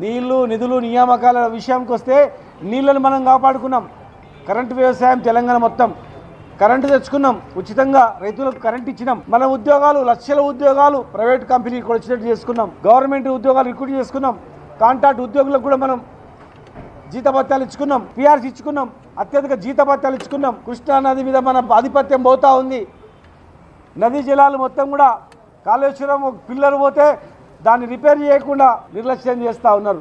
నీళ్లు నిధులు నియామకాల విషయానికి వస్తే నీళ్ళను మనం కాపాడుకున్నాం. కరెంటు వ్యవసాయం తెలంగాణ మొత్తం కరెంటు తెచ్చుకున్నాం, ఉచితంగా రైతులకు కరెంట్ ఇచ్చినాం. మన ఉద్యోగాలు లక్షల ఉద్యోగాలు ప్రైవేట్ కంపెనీకి కూడా వచ్చినట్టు చేసుకున్నాం. గవర్నమెంట్ ఉద్యోగాలు రిక్రూట్ చేసుకున్నాం. కాంట్రాక్ట్ ఉద్యోగులకు కూడా మనం జీతభత్యాలు ఇచ్చుకున్నాం, పిఆర్సీ ఇచ్చుకున్నాం, అత్యధిక జీతభత్యాలు ఇచ్చుకున్నాం. కృష్ణా నది మీద మన ఆధిపత్యం పోతూ ఉంది. నదీ జలాలు మొత్తం కూడా కాళేశ్వరం పిల్లలు పోతే దాన్ని రిపేర్ చేయకుండా నిర్లక్ష్యం చేస్తూ ఉన్నారు.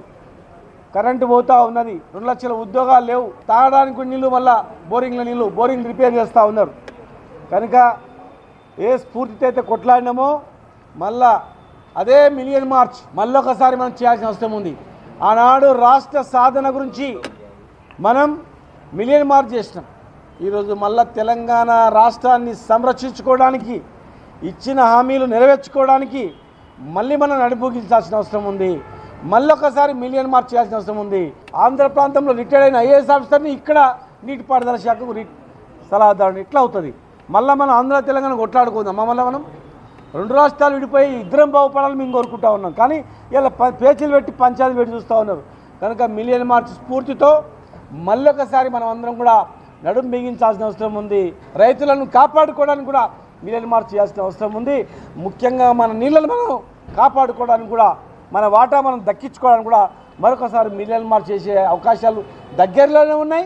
కరెంటు పోతూ ఉన్నది, 2 లక్షల ఉద్యోగాలు లేవు, తాగడానికి నీళ్ళు మళ్ళా బోరింగ్ల నీళ్ళు బోరింగ్ రిపేర్ చేస్తూ ఉన్నారు. కనుక ఏ స్ఫూర్తితో అయితే కొట్లాడినామో మళ్ళా అదే మిలియన్ మార్చ్ మళ్ళొకసారి మనం చేయాల్సిన అవసరం ఉంది. ఆనాడు రాష్ట్ర సాధన గురించి మనం మిలియన్ మార్చ్ చేసినాం. ఈరోజు మళ్ళా తెలంగాణ రాష్ట్రాన్ని సంరక్షించుకోవడానికి, ఇచ్చిన హామీలు నెరవేర్చుకోవడానికి మళ్ళీ మనం నడిపొగించాల్సిన అవసరం ఉంది. మళ్ళొకసారి మిలియన్ మార్చ్ చేయాల్సిన అవసరం ఉంది. ఆంధ్ర ప్రాంతంలో రిటైర్డ్ అయిన ఐఏఎస్ ఆఫీసర్ని ఇక్కడ నీటిపారుదల శాఖకు సలహాదారుని ఇట్లా అవుతుంది. మళ్ళీ మనం ఆంధ్ర తెలంగాణ కొట్లాడుకుందాం. మళ్ళీ మనం 2 రాష్ట్రాలు విడిపోయి ఇద్దరం బాగుపడాలని మేము కోరుకుంటా ఉన్నాం. కానీ ఇలా పేచీలు పెట్టి పంచాయతీలు పెట్టి చూస్తూ ఉన్నారు. కనుక మిలియన్ మార్చ్ స్ఫూర్తితో మళ్ళొకసారి మనం అందరం కూడా నడుం బిగించాల్సిన అవసరం ఉంది. రైతులను కాపాడుకోవడానికి కూడా మిలియన్ మార్చ్ చేయాల్సిన అవసరం ఉంది. ముఖ్యంగా మన నీళ్ళను మనం కాపాడుకోవడానికి కూడా, మన వాటా మనం దక్కించుకోవడానికి కూడా మరొకసారి మిలియన్ మార్చ్ చేసే అవకాశాలు దగ్గరలోనే ఉన్నాయి.